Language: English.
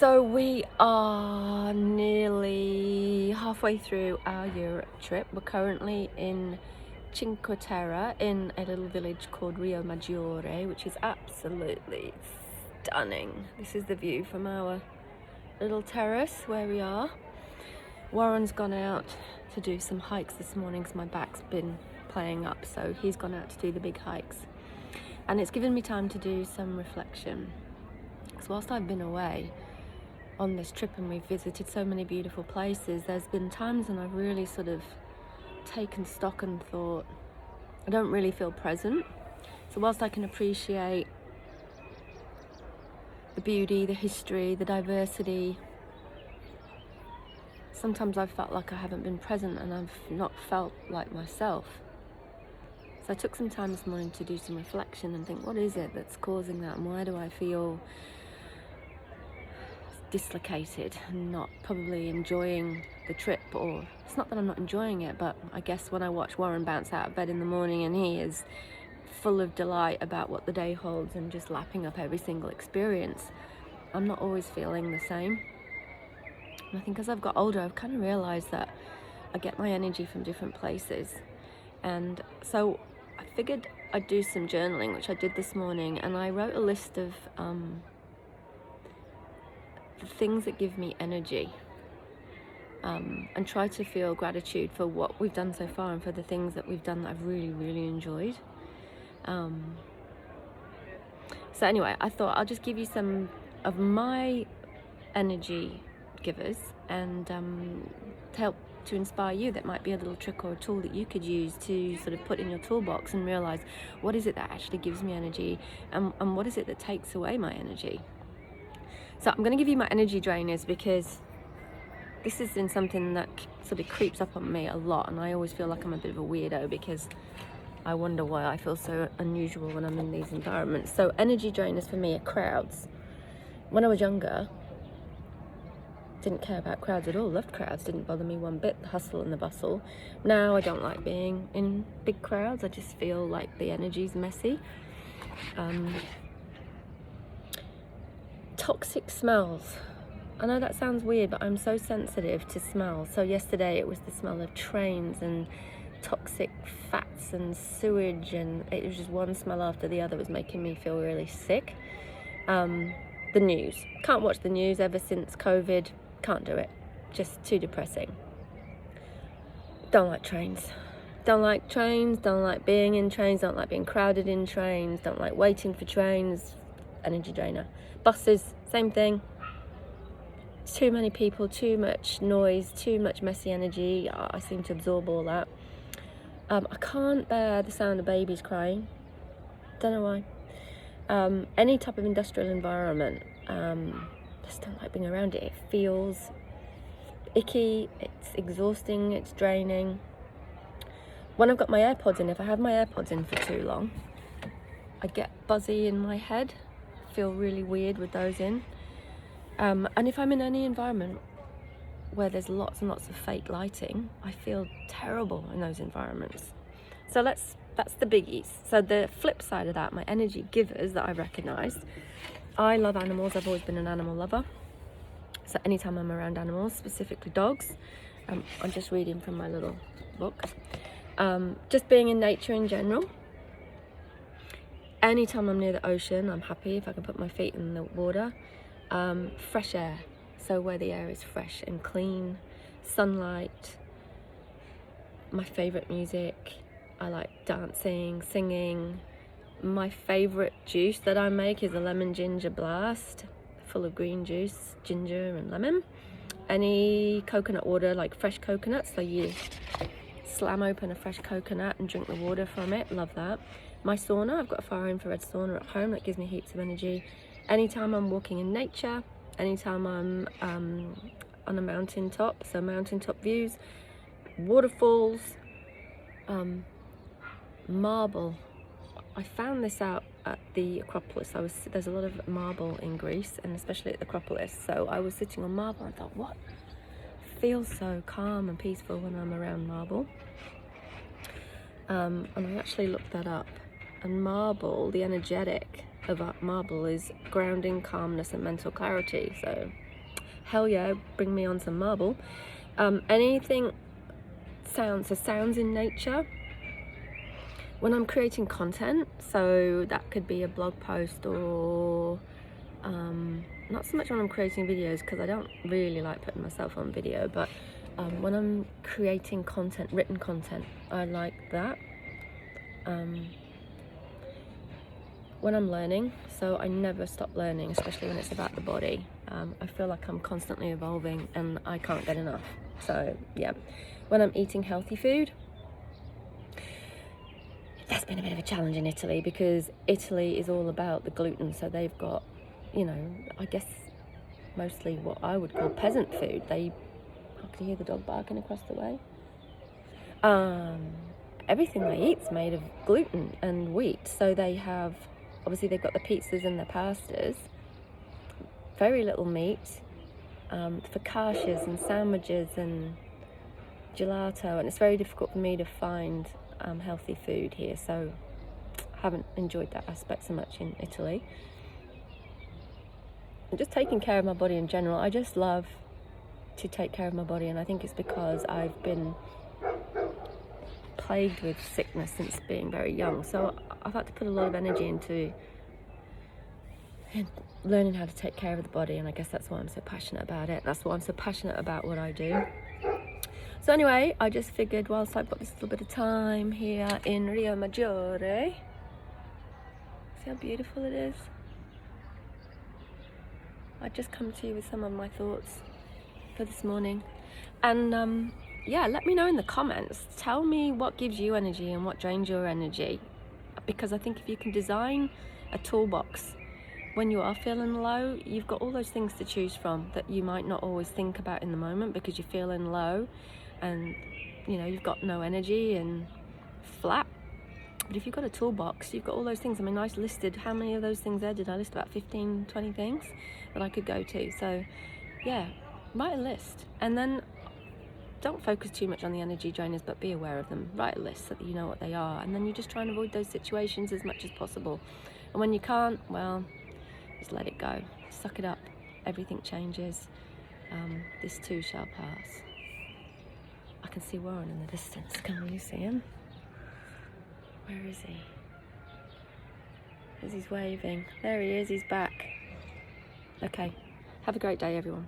So we are nearly halfway through our Europe trip. We're currently in Cinque Terre in a little village called Rio Maggiore, which is absolutely stunning. This is the view from our little terrace where we are. Warren's gone out to do some hikes this morning because my back's been playing up, so he's gone out to do the big hikes. And it's given me time to do some reflection. Because whilst I've been away on this trip and we've visited so many beautiful places, there's been times when I've really sort of taken stock and thought, I don't really feel present. So whilst I can appreciate the beauty, the history, the diversity, sometimes I've felt like I haven't been present and I've not felt like myself. So I took some time this morning to do some reflection and think, what is it that's causing that, and why do I feel dislocated and not probably enjoying the trip? Or it's not that I'm not enjoying it, but I guess when I watch Warren bounce out of bed in the morning and he is full of delight about what the day holds and just lapping up every single experience, I'm not always feeling the same. And I think as I've got older, I've kind of realized that I get my energy from different places. And so I figured I'd do some journaling, which I did this morning, and I wrote a list of the things that give me energy, and try to feel gratitude for what we've done so far and for the things that we've done that I've really, really enjoyed. So anyway, I thought I'll just give you some of my energy givers and to help to inspire you. That might be a little trick or a tool that you could use to sort of put in your toolbox and realize what is it that actually gives me energy, and what is it that takes away my energy. So I'm going to give you my energy drainers because this has been something that sort of creeps up on me a lot, and I always feel like I'm a bit of a weirdo because I wonder why I feel so unusual when I'm in these environments. So energy drainers for me are crowds. When I was younger, didn't care about crowds at all, loved crowds, didn't bother me one bit, the hustle and the bustle. Now I don't like being in big crowds, I just feel like the energy's messy. Toxic smells. I know that sounds weird, but I'm so sensitive to smells. So yesterday it was the smell of trains and toxic fats and sewage, and it was just one smell after the other was making me feel really sick. The news. Can't watch the news ever since COVID. Can't do it. Just too depressing. Don't like trains. Don't like trains, don't like being in trains, don't like being crowded in trains, don't like waiting for trains. Energy drainer. Buses, same thing. Too many people, too much noise, too much messy energy. I seem to absorb all that. I can't bear the sound of babies crying. Don't know why. Any type of industrial environment, just don't like being around it. It feels icky, it's exhausting, it's draining. When I've got my AirPods in, if I have my AirPods in for too long, I get buzzy in my head. I feel really weird with those in. And if I'm in any environment where there's lots and lots of fake lighting, I feel terrible in those environments. So that's the biggies. So the flip side of that, my energy givers that I recognised. I love animals. I've always been an animal lover. So anytime I'm around animals, specifically dogs, I'm just reading from my little book. Just being in nature in general. Anytime I'm near the ocean, I'm happy if I can put my feet in the water. Fresh air. So where the air is fresh and clean. Sunlight. My favourite music. I like dancing, singing. My favourite juice that I make is a lemon ginger blast, full of green juice, ginger and lemon. Any coconut water, like fresh coconuts, so you slam open a fresh coconut and drink the water from it, love that. My sauna, I've got a far infrared sauna at home that gives me heaps of energy. Anytime I'm walking in nature, anytime I'm on a mountain top, so mountaintop views, waterfalls, marble. I found this out at the Acropolis. There's a lot of marble in Greece, and especially at the Acropolis. So I was sitting on marble and I thought, what? Feels so calm and peaceful when I'm around marble. And I actually looked that up. And the energetic of marble is grounding, calmness, and mental clarity. So hell yeah, bring me on some marble. Anything sounds in nature. When I'm creating content, so that could be a blog post, or not so much when I'm creating videos, because I don't really like putting myself on video, but when I'm creating content, written content, I like that. When I'm learning, so I never stop learning, especially when it's about the body. I feel like I'm constantly evolving and I can't get enough. So yeah, when I'm eating healthy food, that's been a bit of a challenge in Italy, because Italy is all about the gluten. So they've got, you know, I guess mostly what I would call peasant food. I can hear the dog barking across the way. Everything they eat's made of gluten and wheat. So they have, obviously they've got the pizzas and the pastas, very little meat, focaccias and sandwiches and gelato, and it's very difficult for me to find healthy food here, so I haven't enjoyed that aspect so much in Italy. And just taking care of my body in general, I just love to take care of my body, and I think it's because I've been plagued with sickness since being very young, so I've had to put a lot of energy into learning how to take care of the body, and I guess that's why I'm so passionate about it. That's why I'm so passionate about what I do. So anyway, I just figured, whilst I've got this little bit of time here in Rio Maggiore, see how beautiful it is? I'd just come to you with some of my thoughts for this morning. And yeah, let me know in the comments. Tell me what gives you energy and what drains your energy. Because I think if you can design a toolbox when you are feeling low, you've got all those things to choose from that you might not always think about in the moment, because you're feeling low and you know you've got no energy and flat. But if you've got a toolbox, you've got all those things. I mean, I listed, how many of those things there did I list? About 15, 20 things that I could go to. So yeah, write a list, and then don't focus too much on the energy drainers, but be aware of them. Write a list so that you know what they are, and then you just try and avoid those situations as much as possible. And when you can't, well, just let it go. Suck it up. Everything changes. This too shall pass. I can see Warren in the distance. Can you see him? Where is he? As he's waving. There he is, he's back. Okay. Have a great day, everyone.